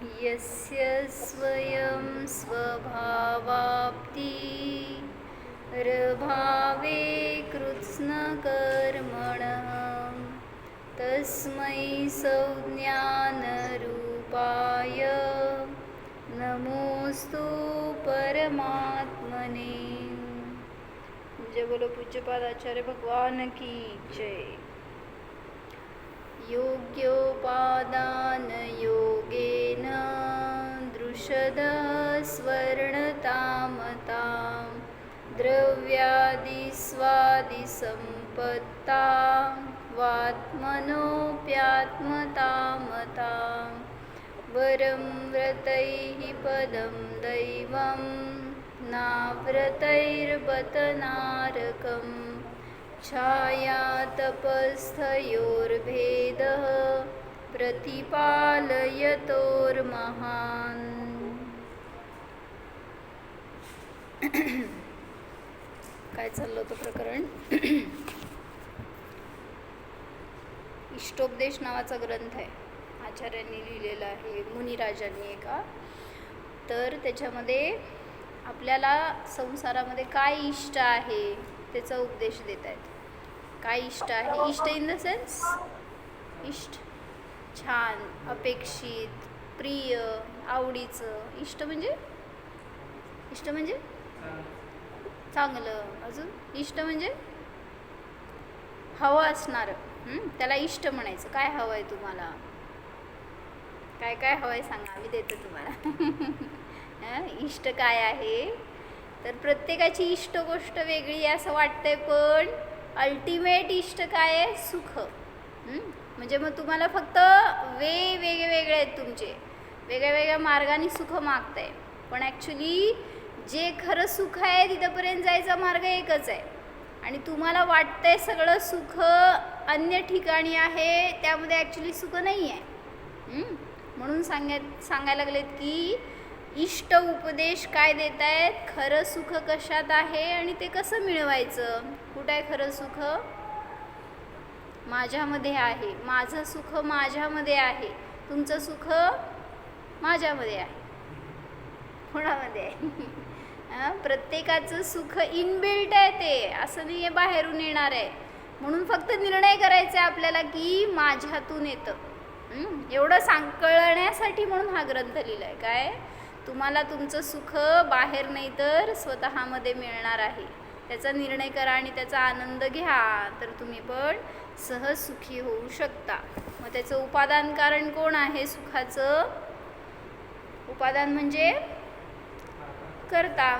यस्य स्वयं स्वभावाप्ति रभावे कृत्स्नकर्मणः तस्मै संज्ञानरूपाय नमोस्तु परमात्मने। जय बोलो पूज्यपाद आचार्य भगवान की जय। योग्योपादान योगेन दृषदः स्वर्णतामतां द्रव्यादिस्वादिसम्पत्तां वात्मनोऽप्यात्मतामतां वरं व्रतैः पदं दैवं नाव्रतैर्बत नारकम् छायातपस्थयोर्भेदः प्रतिपालयतोर्महान्। काय चाललं होतं प्रकरण? इष्टोपदेश नावाचा ग्रंथ आहे, आचार्यांनी लिहिलेला आहे, मुनिराजांनी एका. तर त्याच्यामध्ये आपल्याला संसारामध्ये काय इष्ट आहे त्याचा उपदेश देत आहेत. काय इष्ट आहे? इष्ट इन द सेन्स इष्ट छान, अपेक्षित, प्रिय, आवडीचं. इष्ट म्हणजे चांगलं. अजून इष्ट म्हणजे हवं असणारं. त्याला इष्ट म्हणायचं. काय हवं आहे तुम्हाला? काय काय हवं आहे सांगा, आम्ही देतो तुम्हाला. इष्ट काय आहे? तर प्रत्येकाची इष्ट गोष्ट वेगळी आहे असं वाटतंय, पण अल्टिमेट इष्ट काय आहे? सुख. म्हणजे मग तुम्हाला फक्त वेगवेगळे आहेत तुमचे, वेगळ्या वेगळ्या मार्गाने सुख मागताय, पण ॲक्च्युली जे खरं सुख आहे तिथंपर्यंत जायचा मार्ग एकच आहे. आणि तुम्हाला वाटतंय सगळं सुख अन्य ठिकाणी आहे, त्यामध्ये ॲक्च्युली सुख नाही आहे. म्हणून सांगायला लागलेत की इष्ट उपदेश काय देत आहेत? खरं सुख कशात आहे आणि ते कसं मिळवायचं. कुठं आहे खरं सुख? माझ्यामध्ये आहे. माझं सुख माझ्यामध्ये आहे. तुमचं सुख माझ्यामध्ये आहे. कोणामध्ये आहे? प्रत्येकाचं सुख इनबिल्ट आहे, ते असं नाही आहे बाहेरून येणार आहे. म्हणून फक्त निर्णय करायचा आहे आपल्याला की माझ्यातून येतं. एवढं कळण्यासाठी म्हणून हा ग्रंथ लिहिला आहे. काय? तुम्हाला तुमचं सुख बाहेर नाही तर स्वतःमध्ये मिळणार आहे. त्याचा निर्णय करा आणि त्याचा आनंद घ्या, तर तुम्ही पण सहज सुखी होऊ शकता. मग त्याचं उपादान कारण कोण आहे सुखाचं? उपादान म्हणजे कर्ता.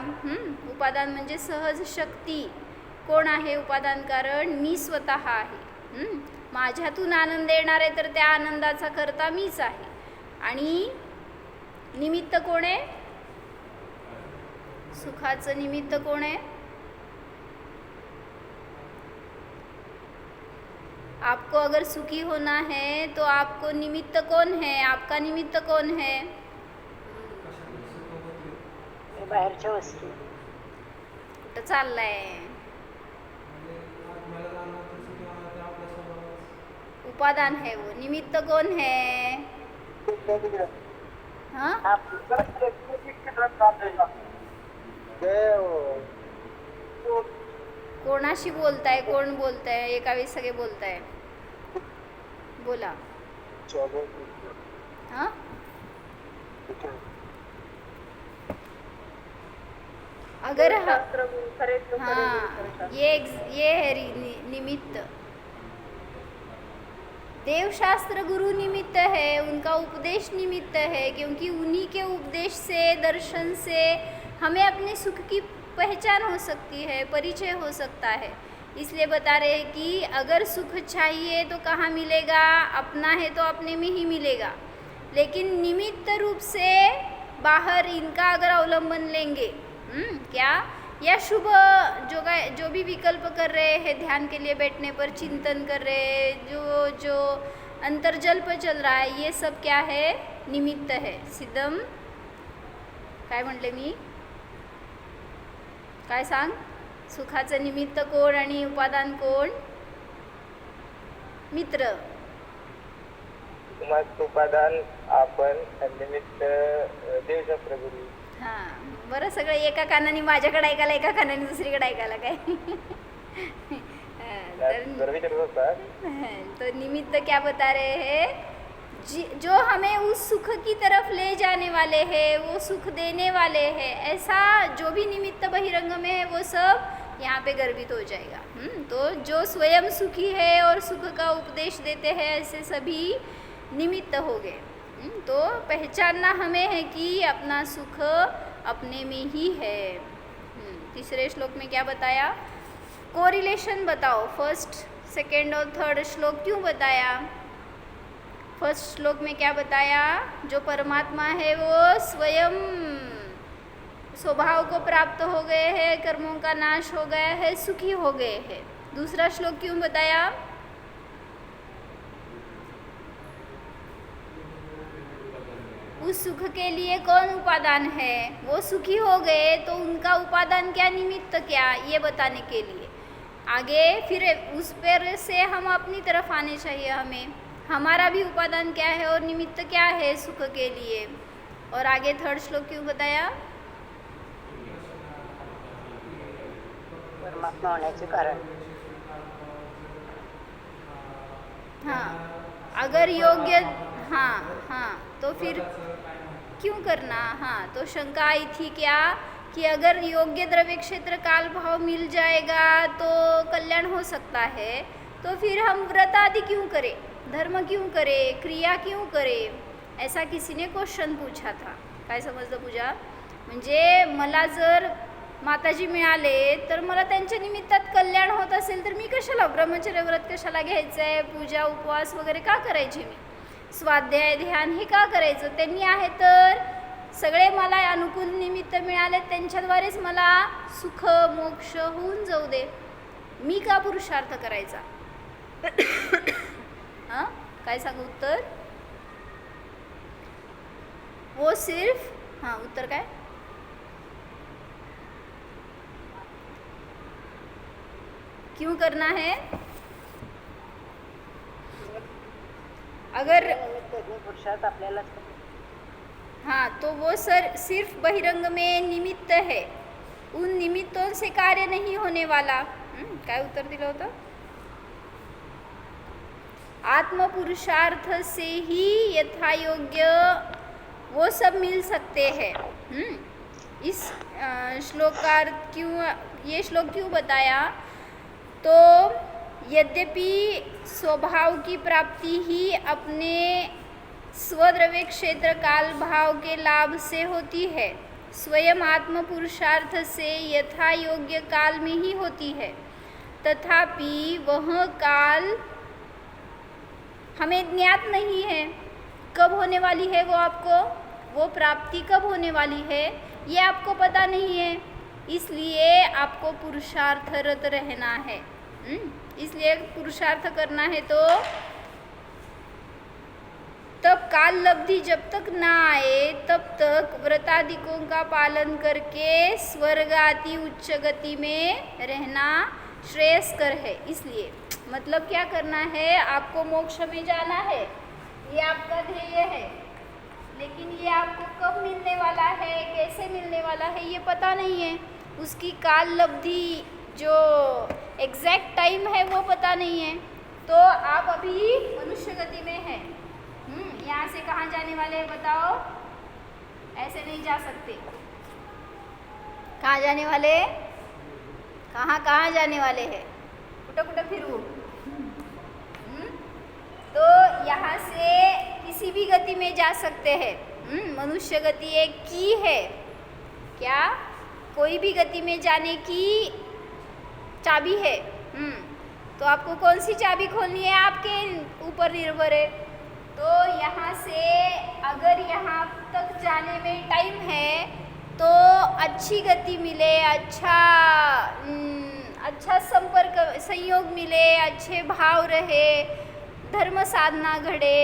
उपादान म्हणजे सहज शक्ती. कोण आहे उपादान कारण? मी स्वतः आहे. माझ्यातून आनंद येणार आहे, तर त्या आनंदाचा कर्ता मीच आहे. आणि निमित्त कोण आहे? सुखाचं निमित्त कोण आहे? आपको अगर सुखी होना है तो आपको निमित्त कौन है? आपका निमित्त कौन है? बाहेरच्या वस्तू. कुठं चाललाय? उपादान है वो. निमित्त कौन है? हाँ? कोणाशी बोलताय? कोण बोलताय? एका वेळी सगळे बोलताय. बोला. हाँ? अगर हाँ, ये है निमित्त. देवशास्त्र गुरु निमित्त है, उनका उपदेश निमित्त है, क्योंकि उन्हीं के उपदेश से, दर्शन से हमें अपने सुख की पहचान हो सकती है, परिचय हो सकता है. इसलिए बता रहे हैं कि अगर सुख चाहिए तो कहाँ मिलेगा? अपना है तो अपने में ही मिलेगा. लेकिन निमित्त रूप से बाहर इनका अगर अवलंबन लेंगे, क्या या शुभ जो भी विकल्प कर रहे हैं, ध्यान के लिए बैठने पर चिंतन कर रहे हैं, जो अंतर्जल्प चल रहा है, ये सब क्या है? निमित्त है. सिद्धम काय म्हटले मी? काय सांग? सुखाचं निमित्त कोण आणि उपादान कोण? मित्र. कुसुमात उपादान आपण निमित्त देवशास्त्र गुरु. हां बरं सगळं एका कानाने माझ्याकडे ऐकायला एका कानाने दुसरीकडे ऐकायला काय जर विचारत होता तो निमित्त क्या बता रहे हैं जो हमें उस सुख की तरफ ले जाने वाले हैं, वो सुख देने वाले हैं, ऐसा जो भी निमित्त बहिरंग में है वो सब यहाँ पे गर्भित हो जाएगा. तो जो स्वयं सुखी है और सुख का उपदेश देते हैं ऐसे सभी निमित्त हो गए. तो पहचानना हमें है कि अपना सुख अपने में ही है. तीसरे श्लोक में क्या बताया? कोरिलेशन बताओ. फर्स्ट सेकेंड और थर्ड श्लोक क्यों बताया? फर्स्ट श्लोक में क्या बताया? जो परमात्मा है वो स्वयं स्वभाव को प्राप्त हो गए हैं, कर्मों का नाश हो गया है, सुखी हो गए हैं. दूसरा श्लोक क्यों बताया? उस सुख के लिए कौन उपादान है? वो सुखी हो गए तो उनका उपादान क्या, निमित्त क्या, ये बताने के लिए. आगे फिर उस पर से हम अपनी तरफ आने चाहिए. हमें हमारा भी उपादान क्या है और निमित्त क्या है सुख के लिए. और आगे थर्ड श्लोक क्यों बताया? परमात्मा होण्याचे कारण. हाँ अगर योग्य, हाँ तो फिर क्यों करना. हाँ तो शंका आई थी क्या कि अगर योग्य द्रव्य क्षेत्र काल भाव मिल जाएगा तो कल्याण हो सकता है, तो फिर हम व्रत आदि क्यों करें, धर्म क्यों करें, क्रिया क्यों करें, ऐसा किसी ने क्वेश्चन पूछा था. काय समजलं पूजा? म्हणजे मला जर माताजी मिळाले तर मला त्यांच्या निमित्तात कल्याण होत असेल तर मी कशाला ब्रह्मचर्य व्रत कशाला घ्यायचं आहे, पूजा उपवास वगैरे का करायचे, मी स्वाध्याय ध्यान हे का करायचं. त्यांनी आहे तर सगळे मला अनुकूल निमित्त मिळाले, त्यांच्याद्वारेच मला सुख मोक्ष होऊन जाऊ दे, मी का पुरुषार्थ करायचा. हां काय सांगू उत्तर? वो सिर्फ, हाँ उत्तर काय? क्यों करना है? अगर पुरुषार्थ आपल्याला. हाँ तो वो सिर्फ बहिरंग में निमित्त है, उन निमित्तों से कार्य नहीं होने वाला. काय उत्तर दिलं होतं? आत्म पुरुषार्थ से ही यथायोग्य वो सब मिल सकते हैं. इस श्लोकार्थ क्यों, ये श्लोक क्यों बताया? तो यद्यपि स्वभाव की प्राप्ति ही अपने स्वद्रव्य क्षेत्र काल भाव के लाभ से होती है, स्वयं आत्म पुरुषार्थ से यथा योग्य काल में ही होती है. तथापि वह काल हमें ज्ञात नहीं है, कब होने वाली है वो आपको, वो प्राप्ति कब होने वाली है ये आपको पता नहीं है. इसलिए आपको पुरुषार्थरत रहना है. इसलिए पुरुषार्थ करना है. तो तब काल लब्धि जब तक ना आए तब तक व्रतादिकों का पालन करके स्वर्ग आदि उच्च गति में रहना श्रेयस्कर है. इसलिए मतलब क्या करना है, आपको मोक्ष में जाना है, ये आपका ध्येय है, लेकिन ये आपको कब मिलने वाला है, कैसे मिलने वाला है ये पता नहीं है. उसकी काल लब्धि जो एग्जैक्ट टाइम है वो पता नहीं है. तो आप अभी मनुष्य गति में हैं. यहाँ से कहाँ जाने वाले हैं बताओ? ऐसे नहीं जा सकते. कहाँ जाने वाले? कहाँ जाने वाले हैं? कुठं फिरू. तो यहाँ से किसी भी गति में जा सकते हैं. मनुष्य गति एक की है क्या? कोई भी गति में जाने की चाबी है. तो आपको कौन सी चाबी खोलनी है आपके ऊपर निर्भर है. तो यहाँ से अगर यहाँ तक जाने में टाइम है तो अच्छी गति मिले, अच्छा संपर्क संयोग मिले, अच्छे भाव रहे, धर्म साधना घड़े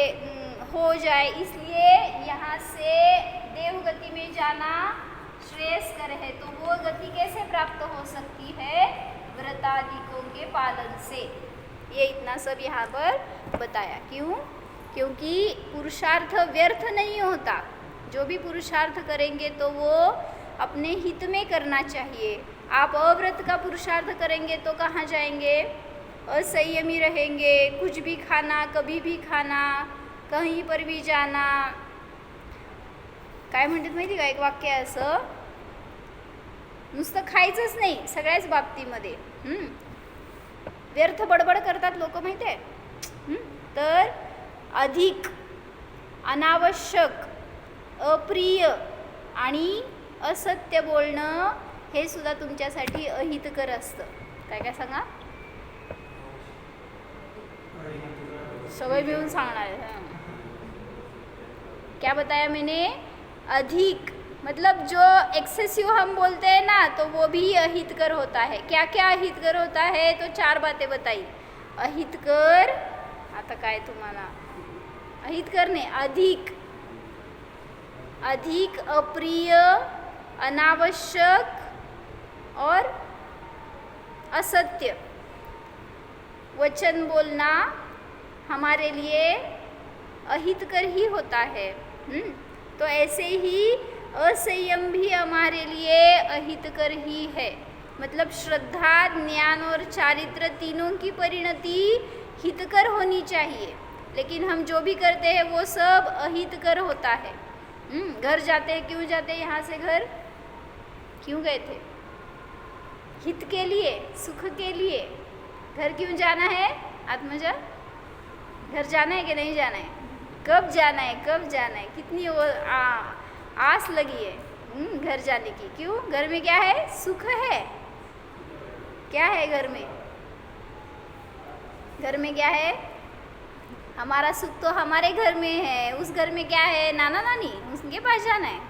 हो जाए, इसलिए यहाँ से देव गति में जाना श्रेयस्कर है. तो वो गति कैसे प्राप्त हो सकती है? व्रतादिकों के पालन से. ये इतना सब यहाँ पर बताया. क्यों? क्योंकि पुरुषार्थ व्यर्थ नहीं होता। जो भी पुरुषार्थ करेंगे तो वो अपने हित में करना चाहिए। आप अव्रत का पुरुषार्थ करेंगे तो कहाँ जाएंगे? असंयमी रहेंगे, कुछ भी खाना, कभी भी खाना, कहीं पर भी जाना। काय म्हणतात माहिती का, एक वाक्य आहे असं, नुसतं खायचंच नाही सगळ्याच बाबतीमध्ये, व्यर्थ बडबड करतात लोक माहिती आहे। तर अधिक, अनावश्यक, अप्रिय आणि असत्य बोलणं हे सुद्धा तुमच्यासाठी अहितकर असतं। काय काय सांगा, सवय मिळून सांगणार है। क्या बताया मैंने? अधिक मतलब जो एक्सेसिव हम बोलते हैं ना, तो वो भी अहितकर होता है। क्या क्या अहितकर होता है? तो 4 बातें बताई। अहितकर, आता काय तुम्हाला अहितकर ने अधिक, अधिक, अप्रिय, अनावश्यक और असत्य वचन बोलना हमारे लिए अहितकर ही होता है। तो ऐसे ही असंयम भी हमारे लिए अहितकर ही है। मतलब श्रद्धा, ज्ञान और चारित्र तीनों की परिणति हितकर होनी चाहिए, लेकिन हम जो भी करते हैं वो सब अहितकर होता है। घर जाते हैं, क्यों जाते हैं यहाँ से घर? क्यों गए थे? हित के लिए, सुख के लिए। घर क्यों जाना है आत्मजा? घर जाना है कि नहीं जाना है? कब जाना है, कब जाना है? कितनी आस लगी है घर जाने की। क्यों? घर में क्या है? सुख है। क्या है घर में? घर में क्या है? हमारा सुख तो हमारे घर में है। उस घर में क्या है? नाना नानी, उसके पास जाना है।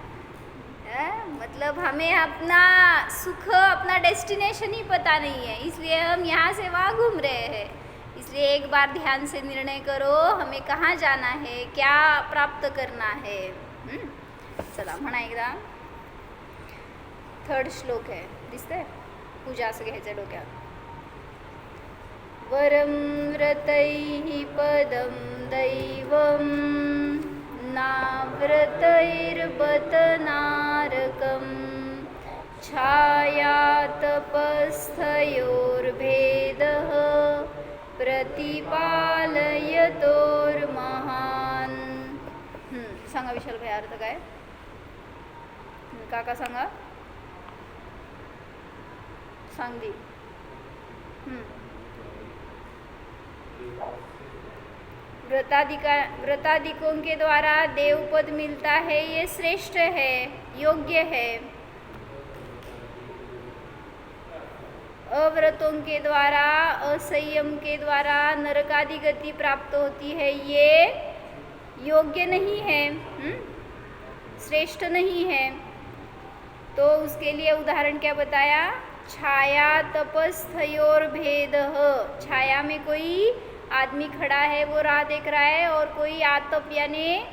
मतलब हमें अपना सुख, अपना डेस्टिनेशन ही पता नहीं है, इसलिए हम यहाँ से वहाँ घूम रहे हैं। इसलिए एक बार ध्यान से निर्णय करो, हमें कहाँ जाना है, क्या प्राप्त करना है। चला म्हणा एकदा। 3rd श्लोक आहे, दिसतंय? पूजा असं घ्यायचं डोक्यात। वरं व्रतैः पदं दैवं नाव्रतैर्बत नारकं छायातपस्थयोर्भेदः प्रतिपालयतोर्महान्। सांगा विशाल भाई, अर्थ काय? काका सांगा, सांग दी। व्रतादिकों के द्वारा देवपद मिलता है, ये श्रेष्ठ है, योग्य है। अव्रतों के द्वारा, असंयम के द्वारा नरकादि गति प्राप्त होती है, ये योग्य नहीं है, श्रेष्ठ नहीं है। तो उसके लिए उदाहरण क्या बताया? छाया तपस्थयोर भेद। छाया में कोई आदमी खड़ा है, वो राह देख रहा है, और कोई आतप यानी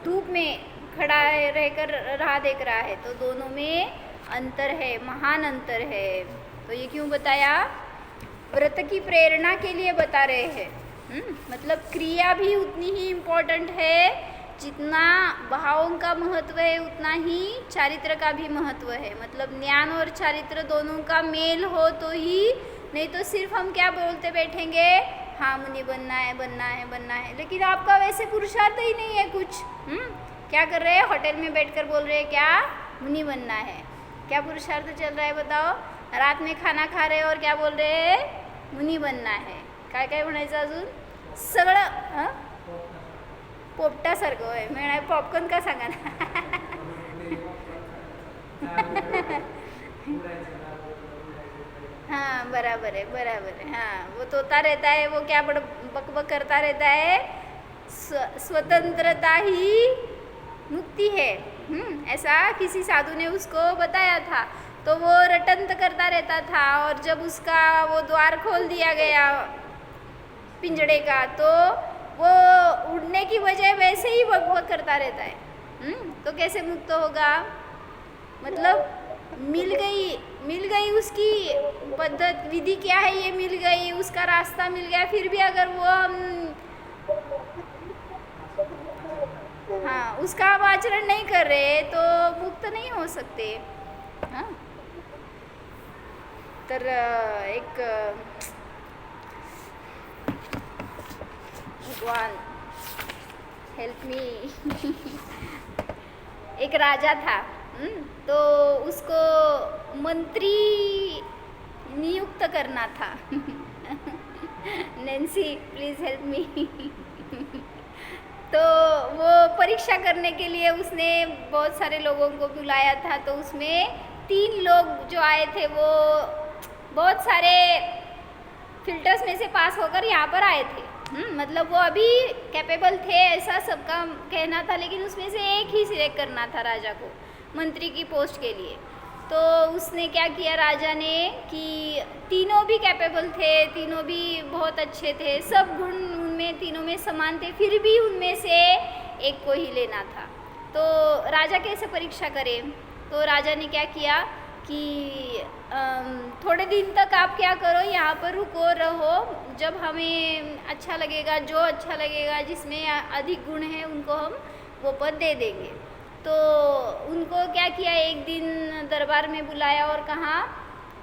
धूप में खड़ा है, रहकर राह देख रहा है। तो दोनों में अंतर है, महान अंतर है। तो ये क्यों बताया? व्रत की प्रेरणा के लिए बता रहे हैं। मतलब क्रिया भी उतनी ही इम्पोर्टेंट है, जितना भावों का महत्व है उतना ही चारित्र का भी महत्व है। मतलब ज्ञान और चारित्र दोनों का मेल हो तो ही, नहीं तो सिर्फ हम क्या बोलते बैठेंगे, हाँ मुनि बनना है, बनना है, बनना है, लेकिन आपका वैसे पुरुषार्थ ही नहीं है कुछ। क्या कर रहे हैं? होटल में बैठकर बोल रहे हैं क्या? मुनि बनना है। क्या पुरुषार्थ चल रहा है बताओ? रात में खाना खा रहे हैं और क्या बोल रहे हैं? मुनि बनना है। काय काय म्हणायचं अजून? सगळं पोपटासारखं होय। म्हणाय पॉपकॉर्न का सांगा ना। हाँ बराबर है, बराबर है। हाँ, वो तोता रहता है, वो क्या बक बक करता रहता है, स्वतंत्रता ही मुक्ति है। ऐसा किसी साधु ने उसको बताया था। तो वो रटंत करता रहता था, और जब उसका वो द्वार खोल दिया गया पिंजड़े का, तो वो उड़ने की बजाय वैसे ही बक बक करता रहता है। तो कैसे मुक्त होगा? मतलब मिल गई उसकी पद्धत, विधि क्या है ये मिल गई, उसका रास्ता मिल गया, फिर भी अगर वो हम उसका आप आचरण नहीं कर रहे तो मुक्त नहीं हो सकते. हाँ, तर एक भगवान हेल्प मी. एक राजा था. तो उसको मंत्री नियुक्त करना था. Nancy please help me. तो वो परीक्षा करने के लिए उसने बहुत सारे लोगों को बुलाया था. तो उसमें 3 लोग जो आए थे वो बहुत सारे फिल्टर्स में से पास होकर यहाँ पर आए थे. मतलब वो अभी कैपेबल थे ऐसा सबका कहना था, लेकिन उसमें से एक ही सिलेक्ट करना था राजा को मंत्री की पोस्ट के लिए. तो उसने क्या किया राजा ने कि तीनों भी कैपेबल थे, तीनों भी बहुत अच्छे थे, सब गुण उनमें तीनों में समान थे, फिर भी उनमें से एक को ही लेना था. तो राजा कैसे परीक्षा करे? तो राजा ने क्या किया कि थोड़े दिन तक आप क्या करो, यहाँ पर रुको रहो, जब हमें अच्छा लगेगा, जो अच्छा लगेगा, जिसमें अधिक गुण है उनको हम वो पद दे देंगे. तो उनको क्या किया, एक दिन दरबार में बुलाया और कहा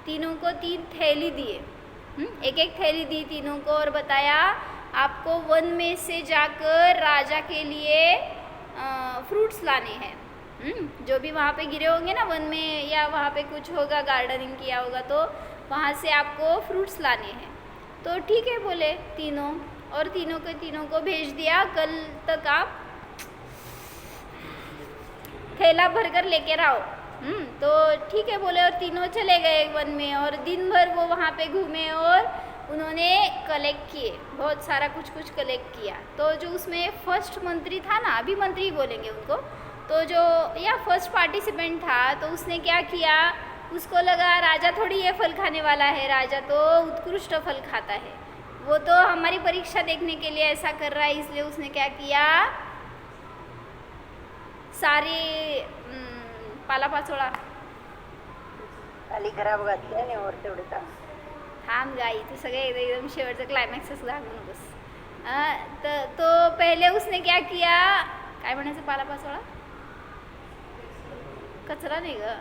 तीनों को 3 थैली दिए. एक एक थैली दी तीनों को और बताया आपको वन में से जाकर राजा के लिए फ्रूट्स लाने हैं. जो भी वहाँ पे गिरे होंगे ना वन में, या वहाँ पे कुछ होगा गार्डनिंग किया होगा, तो वहाँ से आपको फ्रूट्स लाने हैं. तो ठीक है बोले तीनों, और तीनों को भेज दिया कल तक आप थैला भर कर लेकर आओ. तो ठीक है बोले, और तीनों चले गए वन में और दिन भर वो वहाँ पे घूमे और उन्होंने कलेक्ट किए, बहुत सारा कुछ कलेक्ट किया. तो जो उसमें फर्स्ट मंत्री था ना, अभी मंत्री बोलेंगे उनको, तो जो या फर्स्ट पार्टिसिपेंट था, तो उसने क्या किया, उसको लगा राजा थोड़ी ये फल खाने वाला है, राजा तो उत्कृष्ट फल खाता है, वो तो हमारी परीक्षा देखने के लिए ऐसा कर रहा है. इसलिए उसने क्या किया, सारे पालापाचोळा खाली खराब घातली आणि वर तेवढे तास. थांब गाई, तू सगळे एकदम शेवटचं क्लायमॅक्सच दाखवू नकोस. तो पहले उसने क्या किया, काय म्हणायचं, पालापाचोळा कचरा नहीं ग,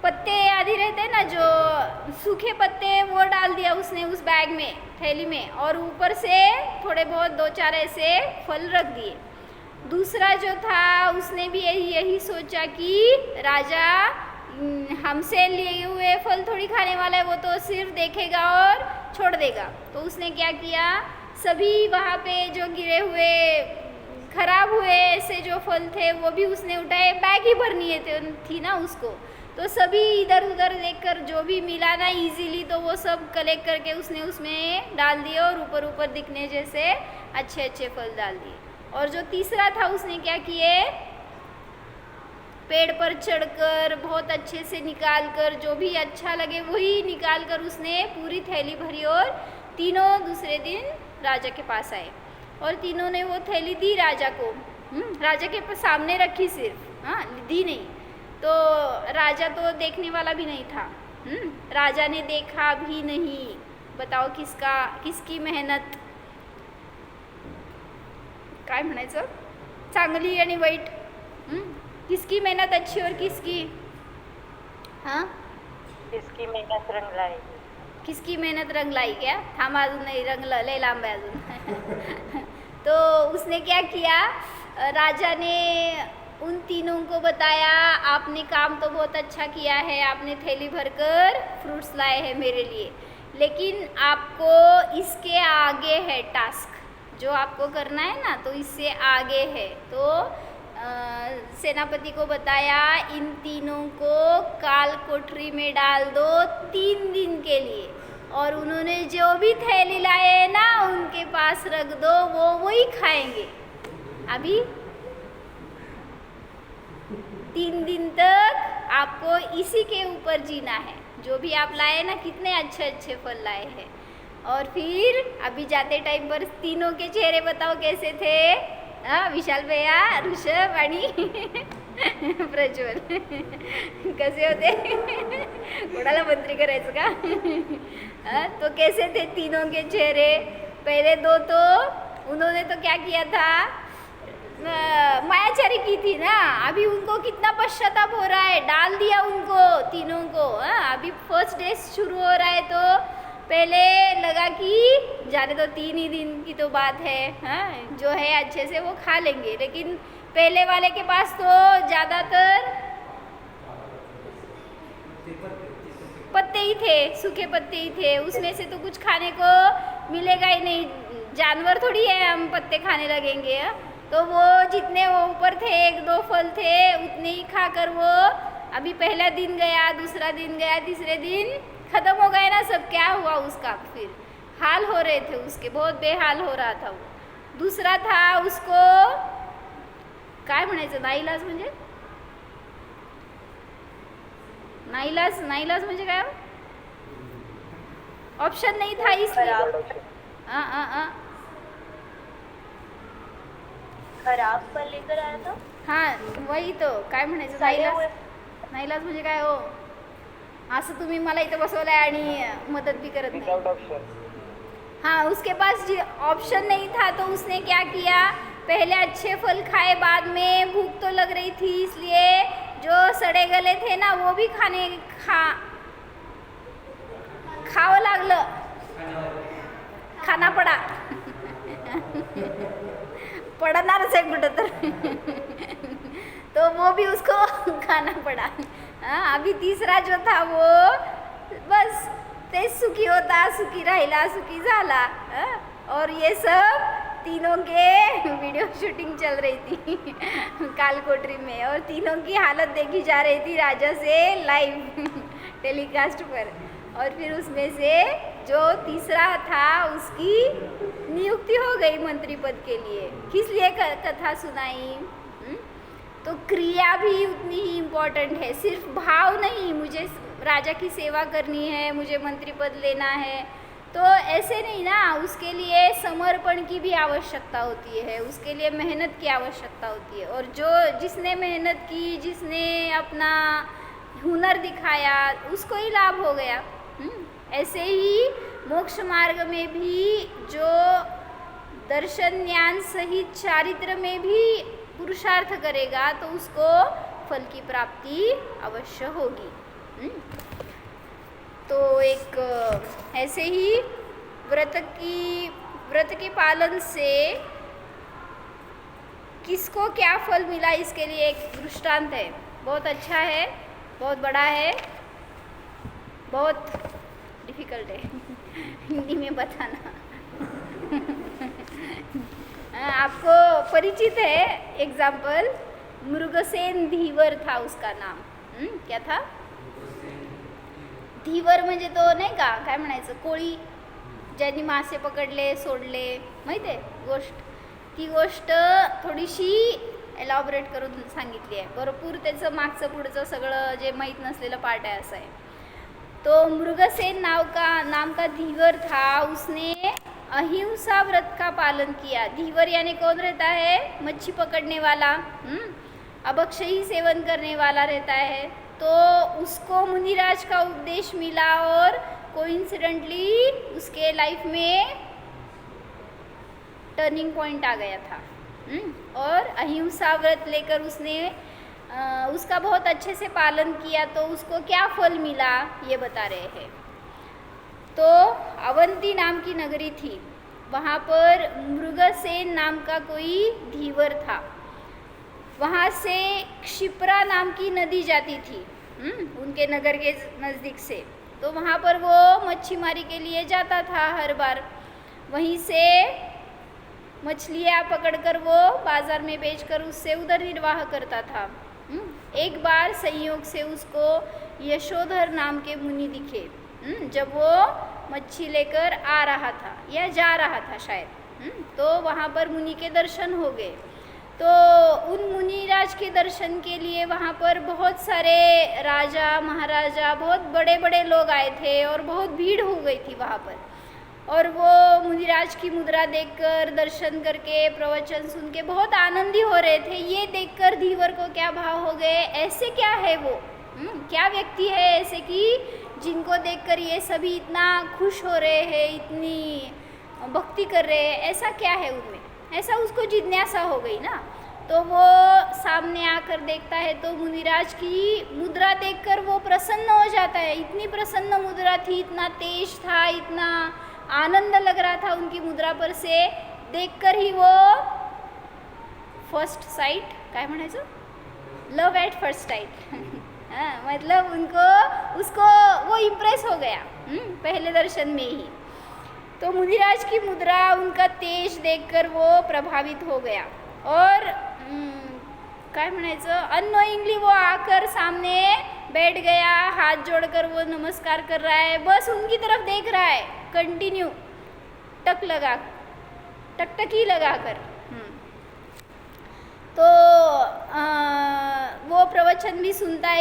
पत्ते आधी रहते ना जो सूखे पत्ते, वो डाल दिया उसने उस बैग में, थैली में, और ऊपर से थोड़े बहुत 2-4 ऐसे फल रख दिए. दूसरा जो था उसने भी यही सोचा कि राजा हमसे लिए हुए फल थोड़ी खाने वाला है, वो तो सिर्फ देखेगा और छोड़ देगा. तो उसने क्या किया, सभी वहाँ पे जो गिरे हुए खराब हुए ऐसे जो फल थे वो भी उसने उठाए, बैग ही भरनी थी ना उसको. तो सभी इधर उधर देखकर जो भी मिला ना इजीली, तो वो सब कलेक्ट करके उसने उसमें डाल दिए और ऊपर दिखने जैसे अच्छे फल डाल दिए. और जो तीसरा था उसने क्या किए, पेड़ पर चढ़कर बहुत अच्छे से निकाल कर, जो भी अच्छा लगे वही निकाल कर उसने पूरी थैली भरी, और तीनों दूसरे दिन राजा के पास आए और तीनों ने वो थैली दी राजा को. राजा के सामने रखी सिर्फ, हाँ दी नहीं. तो राजा तो देखने वाला भी नहीं था. राजा ने देखा भी नहीं. बताओ किसकी मेहनत, काय म्हणायचं, चांगली आणि वाईट, किसकी मेहनत अच्छी और किसकी, हाँ जिसकी मेहनत रंग लाएगी. किसकी मेहनत रंग लाई क्या, थांब अजून नाही, रंग लय लांब आहे अजून. तो उसने क्या किया, राजा ने उन तीनों को बताया आपने काम तो बहुत अच्छा किया है, आपने थैली भरकर फ्रूट्स लाए हैं मेरे लिए, लेकिन आपको इसके आगे है टास्क, जो आपको करना है ना, तो इससे आगे है. तो सेनापति को बताया इन तीनों को काल कोठरी में डाल दो 3 दिन के लिए, और उन्होंने जो भी थैली लाए ना उनके पास रख दो, वो वही खाएंगे. अभी 3 दिन तक आपको इसी के ऊपर जीना है, जो भी आप लाए ना, कितने अच्छे फल लाए हैं. और फिर अभी जाते टाइम पर तीनों के चेहरे बताओ कैसे थे, विशाल भैया, ऋषभ आणि प्रज्वल कसे होते, कोणाला मंत्री करायचं का. तो कैसे थे तीनों के चेहरे. पहले 2 तो उन्होंने तो क्या किया था, माया थी ना, अभी उनको कितना पश्चाताप हो रहा है, डाल दिया उनको तीनों को। अभी फर्स्ट डे शुरू हो रहा है तो पहले लगा कि जाने तो 3 ही दिन की तो बात है, हाँ जो है अच्छे से वो खा लेंगे, लेकिन पहले वाले के पास तो ज़्यादातर पत्ते ही थे, सूखे पत्ते ही थे, उसमें से तो कुछ खाने को मिलेगा ही नहीं, जानवर थोड़ी है हम पत्ते खाने लगेंगे। तो वो जितने वो ऊपर थे 1-2 फल थे उतने ही खाकर वो अभी पहला दिन गया, दूसरा दिन गया, तीसरे दिन खत्म हो गया ना सब। क्या हुआ उसका, फिर हाल हो रहे थे उसके, बहुत बेहाल हो रहा था वो। दूसरा था उसको काय म्हणायचं, नाईलाज म्हणजे नाईलाज, नाईलाज म्हणजे काय, ऑप्शन नहीं था इसलिए। खराब फल लेकर आया था। हाँ वही तो, काय म्हणायचं नाईलाज, नाईलाज म्हणजे काय हो, असं तुम्ही मला इथं बसवलंय आणि मदत भी करत नाही। Without option. हाँ उसके पास ऑप्शन नहीं था तो उसने क्या किया, पहले अच्छे फल खाए, बाद में भूख तो लग रही थी इसलिए जो सड़े गले थे ना वो भी खावं लागलं, खाना पड़ा पडणारच आहे कुठं तर तो वो भी उसको खाना पड़ा। अभी तीसरा जो था वो बस ते सुखी होता, सुखी राहिला, सुखी झाला। और ये सब तीनों के वीडियो शूटिंग चल रही थी कालकोटरी में, और तीनों की हालत देखी जा रही थी राजा से लाइव टेलीकास्ट पर। और फिर उसमें से जो तीसरा था उसकी नियुक्ति हो गई मंत्री पद के लिए। किस लिए कथा सुनाई, तो क्रिया भी उतनी ही इम्पोर्टेंट है, सिर्फ भाव नहीं मुझे राजा की सेवा करनी है, मुझे मंत्री पद लेना है, तो ऐसे नहीं ना, उसके लिए समर्पण की भी आवश्यकता होती है, उसके लिए मेहनत की आवश्यकता होती है। और जो जिसने मेहनत की, जिसने अपना हुनर दिखाया, उसको ही लाभ हो गया। ऐसे ही मोक्ष मार्ग में भी जो दर्शन ज्ञान सहित चारित्र में भी पुरुषार्थ करेगा तो उसको फल की प्राप्ति अवश्य होगी। तो एक ऐसे ही व्रत के पालन से किसको क्या फल मिला, इसके लिए एक दृष्टांत है, बहुत अच्छा है, बहुत बड़ा है, बहुत डिफिकल्ट है हिंदी में बताना आपको परिचित है एग्जाम्पल, मृगसेन धीवर था उसका नाम। क्या था, धीवर म्हणजे तो नाही का, काय म्हणायचं, कोळी ज्यांनी मासे पकडले सोडले, माहिती आहे गोष्ट, ती गोष्ट थोडीशी एलॉबरेट करून सांगितली आहे, भरपूर त्याचं मागचं पुढचं सगळं जे माहीत नसलेलं पार्ट आहे असं आहे। तो मृगसेन नाम का धीवर था, उसने अहिंसा व्रत का पालन किया। धीवर यानी कौन रहता है, मच्छी पकड़ने वाला, अभक्षयी सेवन करने वाला रहता है। तो उसको मुनिराज का उपदेश मिला और कोइंसिडेंटली उसके लाइफ में टर्निंग पॉइंट आ गया था। और अहिंसा व्रत लेकर उसने उसका बहुत अच्छे से पालन किया, तो उसको क्या फल मिला ये बता रहे हैं। तो अवंती नाम की नगरी थी, वहाँ पर मृगसेन नाम का कोई धीवर था, वहाँ से क्षिप्रा नाम की नदी जाती थी उनके नगर के नज़दीक से। तो वहाँ पर वो मच्छीमारी के लिए जाता था हर बार, वहीं से मछलियाँ पकड़कर वो बाज़ार में बेचकर उससे उधर निर्वाह करता था। एक बार संयोग से उसको यशोधर नाम के मुनि दिखे, जब वो मच्छी लेकर आ रहा था या जा रहा था शायद। तो वहाँ पर मुनि के दर्शन हो गए। तो उन मुनिराज के दर्शन के लिए वहाँ पर बहुत सारे राजा महाराजा, बहुत बड़े बड़े लोग आए थे और बहुत भीड़ हो गई थी वहाँ पर। और वो मुनिराज की मुद्रा देखकर, दर्शन करके, प्रवचन सुन के बहुत आनंदी हो रहे थे। ये देखकर धीवर को क्या भाव हो गए, ऐसे क्या है वो, क्या व्यक्ति है ऐसे कि जिनको देखकर ये सभी इतना खुश हो रहे हैं, इतनी भक्ति कर रहे हैं, ऐसा क्या है उनमें, ऐसा उसको जिज्ञासा हो गई ना। तो वो सामने आकर देखता है तो मुनिराज की मुद्रा देखकर वो प्रसन्न हो जाता है। इतनी प्रसन्न मुद्रा थी, इतना तेज था, इतना आनंद लग रहा था उनकी मुद्रा पर से देखकर ही वो फर्स्ट साइट काय म्हणायचं, लव एट फर्स्ट साइट मतलब उसको वो इम्प्रेस हो गया पहले दर्शन में ही। तो मुनिराज की मुद्रा, उनका तेज देखकर वो प्रभावित हो गया और काय म्हणायचं, अननोइंगली वो आकर सामने बैठ गया, हाथ जोड़कर वो नमस्कार कर रहा है, बस उनकी तरफ देख रहा है कंटिन्यू, टकटकी लगाकर। तो वो प्रवचन भी सुनता है।